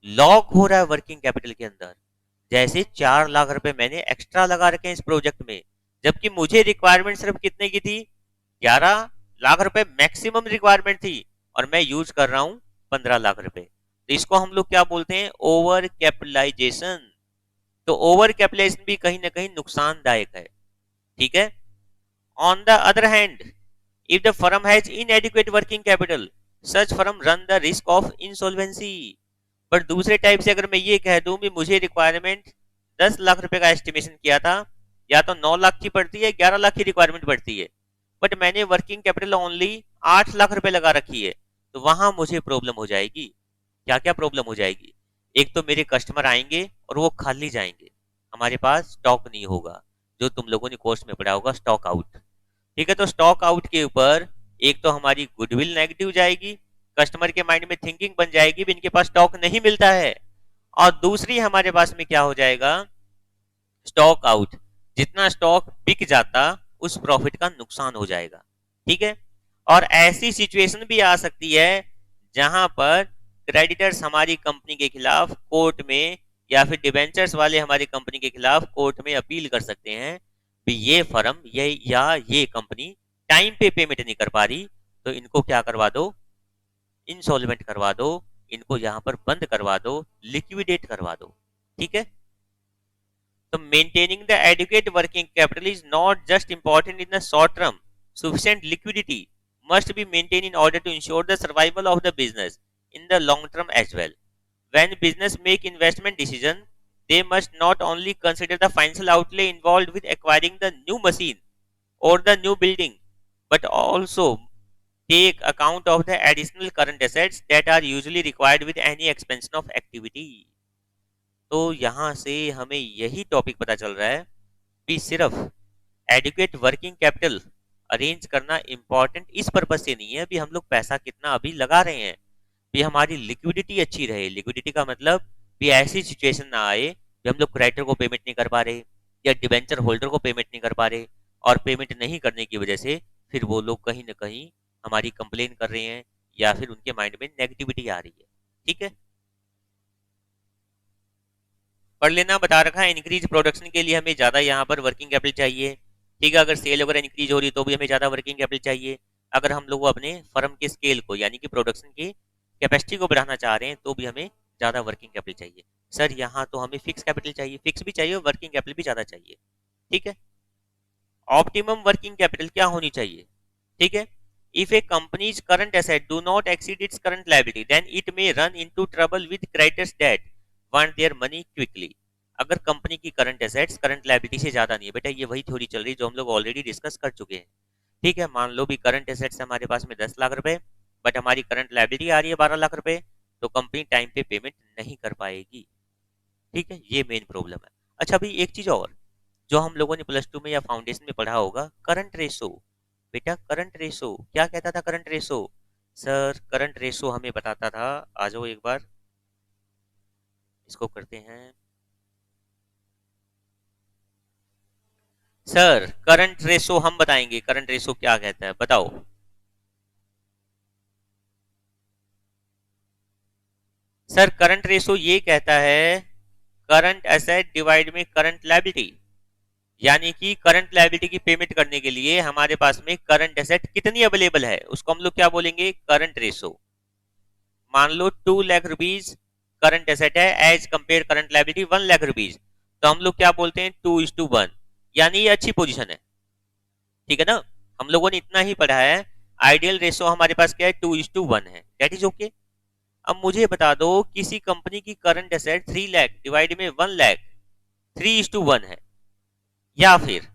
Speaker 1: lock हो रहा है वर्किंग कैपिटल के अंदर। जैसे 4 लाख रुपए मैंने एक्स्ट्रा लगा रखे हैं इस प्रोजेक्ट में, जबकि मुझे रिक्वायरमेंट सिर्फ कितने की थी, 11 लाख रुपए मैक्सिमम रिक्वायरमेंट थी, और मैं यूज कर रहा हूं 15 लाख रुपए। तो इसको हम लोग क्या बोलते हैं, ओवर कैपिटलाइजेशन। तो ओवर कैपिटलाइजेशन भी कहीं ना कहीं नुकसानदायक है, ठीक है। On the other hand, if the firm has इनएडिक्वेट working capital, such firm run the risk of insolvency. पर दूसरे टाइप से अगर मैं ये कह दूं कि मुझे रिक्वायरमेंट 10 लाख रुपए का एस्टिमेशन किया था, या तो 9 लाख की पड़ती है, 11 लाख की रिक्वायरमेंट पड़ती है, बट मैंने वर्किंग कैपिटल ओनली 8 लाख रुपए लगा रखी है, तो वहां मुझे प्रॉब्लम हो जाएगी। क्या क्या प्रॉब्लम हो जाएगी, एक तो मेरे कस्टमर आएंगे और वो खाली जाएंगे, हमारे पास स्टॉक नहीं होगा, जो तुम लोगों ने कोर्स में पढ़ा होगा स्टॉक आउट, ठीक है। तो स्टॉक आउट के ऊपर एक तो हमारी गुडविल नेगेटिव जाएगी, कस्टमर के माइंड में थिंकिंग बन जाएगी भी इनके पास स्टॉक नहीं मिलता है, और दूसरी हमारे पास में क्या हो जाएगा, स्टॉक आउट, जितना स्टॉक बिक जाता उस प्रॉफिट का नुकसान हो जाएगा, ठीक है। और ऐसी सिचुएशन भी आ सकती है जहां पर क्रेडिटर्स हमारी कंपनी के खिलाफ कोर्ट में, या फिर डिबेंचर्स वाले हमारी कंपनी के खिलाफ कोर्ट में अपील कर सकते हैं भी ये फर्म ये कंपनी टाइम पे पेमेंट नहीं कर पा रही, तो इनको क्या करवा दो, इंसॉल्वेंट करवा दो, इनको यहां पर बंद करवा दो, लिक्विडेट करवा दो, ठीक है। तो maintaining the educate working capital is not just important in the short term, sufficient liquidity must be maintained in order to ensure the survival of the business in the long term as well. When business make investment decision, they must not only consider the financial outlay involved with acquiring the new machine or the new building, but also take account of the additional current assets that are usually required with any expansion of activity. तो यहाँ से हमें यही topic पता चल रहा है कि सिर्फ एडुकेट वर्किंग कैपिटल अरेंज करना इंपॉर्टेंट इस पर्पज से नहीं है भी हम लोग पैसा कितना अभी लगा रहे हैं, भी हमारी लिक्विडिटी अच्छी रहे। लिक्विडिटी का मतलब भी ऐसी सिचुएशन ना आए कि हम लोग क्रेडिटर को पेमेंट नहीं कर पा रहे, या डिबेंचर होल्डर को पेमेंट नहीं कर पा रहे, और पेमेंट नहीं करने की वजह से फिर वो लोग कहीं ना कहीं हमारी कंप्लेन कर रहे हैं, या फिर उनके माइंड में नेगेटिविटी आ रही है, ठीक है। पढ़ लेना, बता रखा है इंक्रीज प्रोडक्शन के लिए हमें ज्यादा यहाँ पर वर्किंग कैपिटल चाहिए, ठीक है। अगर सेल वगैरह इंक्रीज हो रही है तो भी हमें ज्यादा वर्किंग कैपिटल चाहिए। अगर हम लोग अपने फर्म के स्केल को यानी कि प्रोडक्शन की कैपेसिटी को बढ़ाना चाह रहे हैं तो भी हमें ज्यादा वर्किंग कैपिटल चाहिए। सर यहाँ तो हमें फिक्स कैपिटल चाहिए, फिक्स भी चाहिए और वर्किंग कैपिटल भी ज्यादा चाहिए, ठीक है। ऑप्टिमम वर्किंग कैपिटल क्या होनी चाहिए, ठीक है। If a company's current asset do not exceed its current liability then it may run into trouble with creditors that want their money quickly. अगर कंपनी की करंट एसेट्स करंट लायबिलिटी से ज्यादा नहीं है, बेटा ये वही थ्योरी चल रही है जो हम लोग ऑलरेडी डिस्कस कर चुके हैं, ठीक है। मान लो भी करंट एसेट्स हमारे पास में 10 लाख रुपए, बट हमारी करंट लायबिलिटी आ रही है 12 लाख रुपए, तो कंपनी टाइम पे पेमेंट नहीं कर पाएगी, ठीक है। ये मेन प्रॉब्लम है। अच्छा भाई एक चीज और, जो हम लोगों ने +2 में या फाउंडेशन में पढ़ा होगा, करंट रेशो। बेटा करंट रेशो क्या कहता था, current ratio sir, current ratio हमें बताता था, आ जाओ एक बार इसको करते हैं। सर करंट रेशो हम बताएंगे, करंट रेशो क्या कहता है बताओ। सर करंट रेशो ये कहता है करंट एसेट डिवाइड में करंट लायबिलिटी, यानी कि करंट लायबिलिटी की पेमेंट करने के लिए हमारे पास में करंट एसेट कितनी अवेलेबल है, उसको हम लोग क्या बोलेंगे, करंट रेशो। मान लो 2 लाख रुपीज करंट एसेट है as compare current liability 1 lakh rupees, तो हम लोग क्या बोलते हैं 2:1, यानी ये अच्छी पोजीशन है, ठीक है ना। हम लोगों ने इतना ही पढ़ा है, आइडियल रेशो हमारे पास क्या है 2:1 है, दैट इज ओके। अब मुझे बता दो किसी कंपनी की करंट एसेट 3 लाख डिवाइड में 1 लाख 3:1 है, या फिर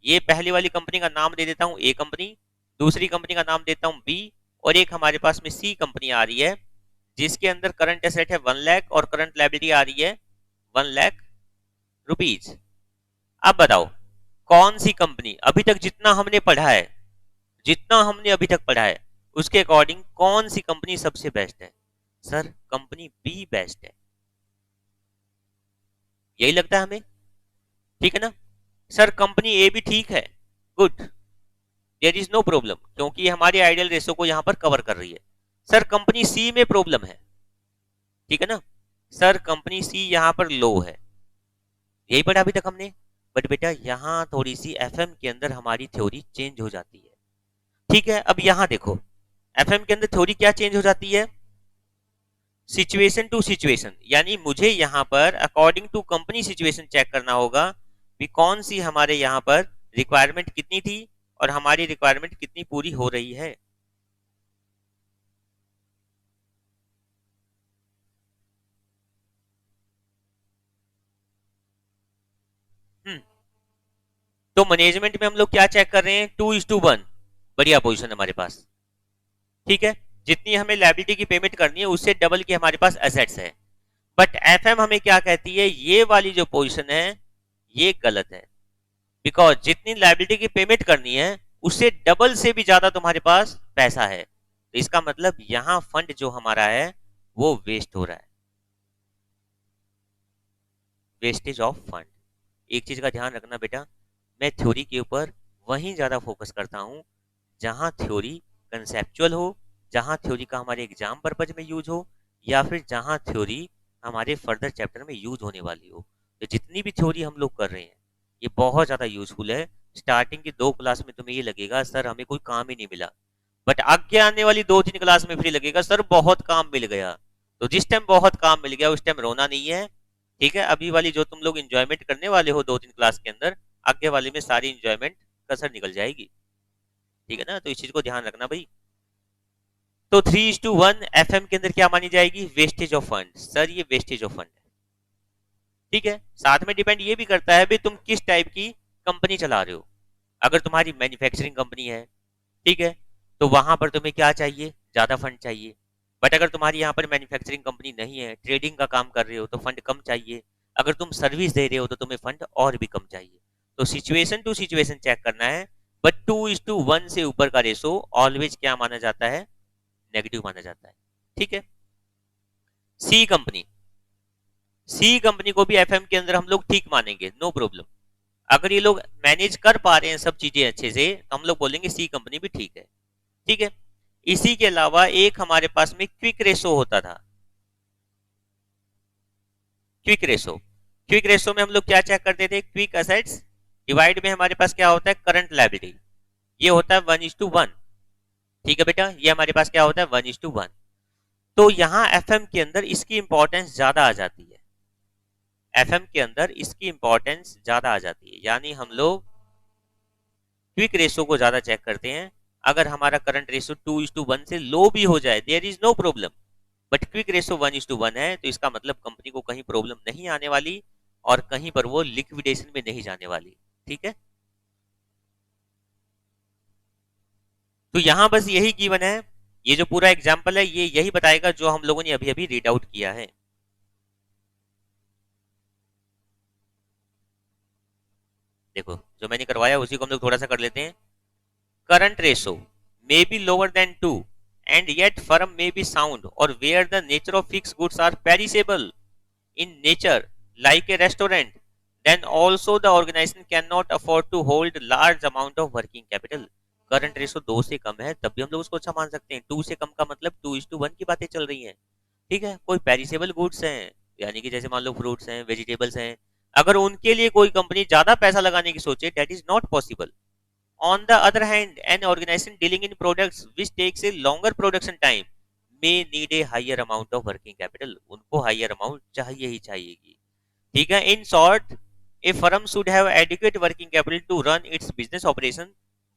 Speaker 1: ये पहली वाली कंपनी का नाम दे देता हूं ए कंपनी, दूसरी कंपनी का नाम देता हूं बी, और एक हमारे पास में सी कंपनी आ रही है जिसके अंदर करंट एसेट है 1 लाख और करंट लायबिलिटी आ रही है 1 लाख रुपीज। अब बताओ कौन सी कंपनी, अभी तक जितना हमने पढ़ा है, जितना हमने अभी तक पढ़ा है उसके अकॉर्डिंग कौन सी कंपनी सबसे बेस्ट है? सर कंपनी बी बेस्ट है, यही लगता है हमें, ठीक है ना। सर कंपनी ए भी ठीक है, good, there is no problem, क्योंकि हमारे आइडियल रेशो को यहां पर कवर कर रही है। सर कंपनी सी में प्रॉब्लम है, ठीक है ना, सर कंपनी सी यहां पर लो है, यही पढ़ा अभी तक हमने। बट बेटा यहां थोड़ी सी एफएम के अंदर हमारी थ्योरी चेंज हो जाती है, ठीक है। अब यहां देखो एफएम के अंदर थ्योरी क्या चेंज हो जाती है, सिचुएशन टू सिचुएशन, यानी मुझे यहां पर according to company situation check करना होगा कि कौन सी हमारे यहां पर रिक्वायरमेंट कितनी थी और हमारी रिक्वायरमेंट कितनी पूरी हो रही है। हम्म तो मैनेजमेंट में हम लोग क्या चेक कर रहे हैं, 2:1, बढ़िया पोजीशन हमारे पास, ठीक है। जितनी हमें लायबिलिटी की पेमेंट करनी है उससे डबल की हमारे पास एसेट्स है। बट एफएम हमें क्या कहती है, ये वाली जो पोजीशन है ये गलत है, बिकॉज जितनी लायबिलिटी की पेमेंट करनी है उससे डबल से भी ज्यादा तुम्हारे पास पैसा है, तो इसका मतलब यहां फंड जो हमारा है वो वेस्ट हो रहा है, वेस्टेज ऑफ फंड। एक चीज का ध्यान रखना बेटा, मैं थ्योरी के ऊपर वहीं ज्यादा फोकस करता हूं जहां थ्योरी कंसेप्चुअल हो, जहां थ्योरी का हमारे एग्जाम पर्पज में यूज हो, या फिर जहां थ्योरी हमारे फर्दर चैप्टर में यूज होने वाली हो। तो जितनी भी थ्योरी हम लोग कर रहे हैं ये बहुत ज़्यादा यूजफुल है। स्टार्टिंग की 2 क्लास में तुम्हें ये लगेगा सर हमें कोई काम ही नहीं मिला, बट आगे आने वाली 2-3 क्लास में फिर लगेगा सर बहुत काम मिल गया। तो जिस टाइम बहुत काम मिल गया उस टाइम रोना नहीं है, ठीक है। अभी वाली जो तुम लोग इंजॉयमेंट करने वाले हो 2-3 क्लास के अंदर, आगे वाले में सारी इंजॉयमेंट कसर निकल जाएगी, ठीक है ना। तो इस चीज को ध्यान रखना भाई। तो 3:1 एफएम के अंदर क्या मानी जाएगी, वेस्टेज ऑफ फंड। सर ये वेस्टेज ऑफ फंड है, ठीक है। साथ में डिपेंड ये भी करता है भाई तुम किस टाइप की कंपनी चला रहे हो। अगर तुम्हारी मैन्युफैक्चरिंग कंपनी है, ठीक है, तो वहां पर तुम्हें क्या चाहिए, ज्यादा फंड चाहिए। बट अगर तुम्हारी यहाँ पर मैन्युफैक्चरिंग कंपनी नहीं है, ट्रेडिंग का काम कर रहे हो, तो फंड कम चाहिए। अगर तुम सर्विस दे रहे हो तो तुम्हें फंड और भी कम चाहिए। तो सिचुएशन टू सिचुएशन चेक करना है। बट 2:1 से ऊपर का रेशो ऑलवेज क्या माना जाता है, नेगेटिव माना जाता है, ठीक है। सी कंपनी, सी कंपनी को भी एफएम के अंदर हम लोग ठीक मानेंगे, नो प्रॉब्लम। अगर ये लोग मैनेज कर पा रहे हैं सब चीजें अच्छे से तो हम लोग बोलेंगे सी कंपनी भी ठीक है, ठीक है। इसी के अलावा एक हमारे पास में क्विक रेशो होता था, क्विक रेशो। क्विक रेशो में हम लोग क्या चेक करते थे, क्विक असेट्स डिवाइड में हमारे पास क्या होता है, करंट लायबिलिटी, ये होता है 1:1, ठीक है बेटा। ये हमारे पास क्या होता है 1:1। तो यहाँ एफएम के अंदर इसकी इंपॉर्टेंस ज्यादा आ जाती है, एफएम के अंदर इसकी इंपॉर्टेंस ज्यादा आ जाती है, यानी हम लोग क्विक रेशो को ज्यादा चेक करते हैं। अगर हमारा करंट रेशो 2:1 से लो भी हो जाए there is no problem, but quick ratio 1:1 है तो इसका मतलब कंपनी को कहीं प्रॉब्लम नहीं आने वाली और कहीं पर वो लिक्विडेशन में नहीं जाने वाली, ठीक है। तो यहां बस यही गिवन है, ये जो पूरा एग्जाम्पल है ये यही बताएगा जो हम लोगों ने अभी अभी रीड आउट किया है। देखो जो मैंने करवाया उसी को हम लोग थोड़ा सा कर लेते हैं। Current ratio may be lower than 2 and yet firm may be sound or where the nature of fixed goods are perishable in nature like a restaurant, then also the organization cannot afford to hold large amount of working capital। Current ratio 2 से कम है तब भी हम लोग उसको अच्छा मान सकते हैं, 2 से कम का मतलब 2:1 की बातें चल रही हैं। ठीक है, कोई पेरिसेबल गुड्स हैं, यानी कि जैसे मान लो फ्रूट्स हैं, वेजिटेबल्स हैं, अगर उनके लिए कोई कंपनी ज्यादा पैसा लगाने की सोचे, that is not possible. On the other hand, an organization dealing in products which takes a longer production time may need a higher amount of working capital. उनको higher amount चाहिए ही चाहिएगी. ठीक है. In short, a firm should have adequate working capital to run its business operation,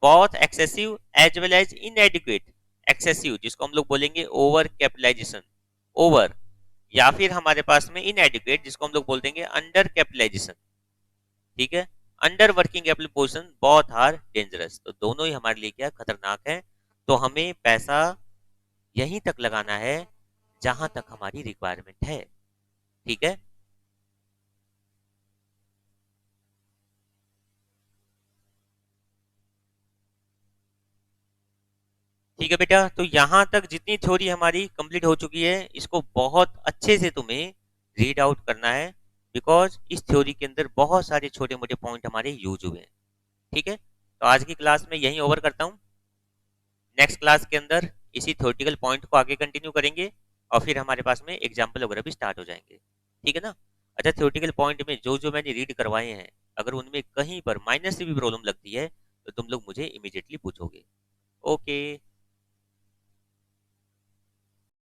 Speaker 1: both excessive as well as inadequate. Excessive जिसको हम लोग बोलेंगे over capitalization, over, या फिर हमारे पास में inadequate जिसको हम लोग बोल देंगे under capitalization. ठीक है. अंडर वर्किंग कैपिटल पोजीशन बहुत आर डेंजरस, तो दोनों ही हमारे लिए क्या खतरनाक है. तो हमें पैसा यहीं तक लगाना है जहां तक हमारी रिक्वायरमेंट है. ठीक है. ठीक है बेटा, तो यहां तक जितनी थ्योरी हमारी कंप्लीट हो चुकी है, इसको बहुत अच्छे से तुम्हें रीड आउट करना है, बिकॉज इस थ्योरी के अंदर बहुत सारे छोटे मोटे पॉइंट हमारे यूज हुए हैं. ठीक है. तो आज की क्लास में यहीं ओवर करता हूँ. नेक्स्ट क्लास के अंदर इसी थ्योरेटिकल पॉइंट को आगे कंटिन्यू करेंगे, और फिर हमारे पास में एग्जाम्पल वगैरह भी स्टार्ट हो जाएंगे. ठीक है ना. अच्छा, थ्योरेटिकल पॉइंट में जो जो मैंने रीड करवाए हैं, अगर उनमें कहीं पर माइनस से भी प्रॉब्लम लगती है तो तुम लोग मुझे इमीडिएटली पूछोगे. ओके.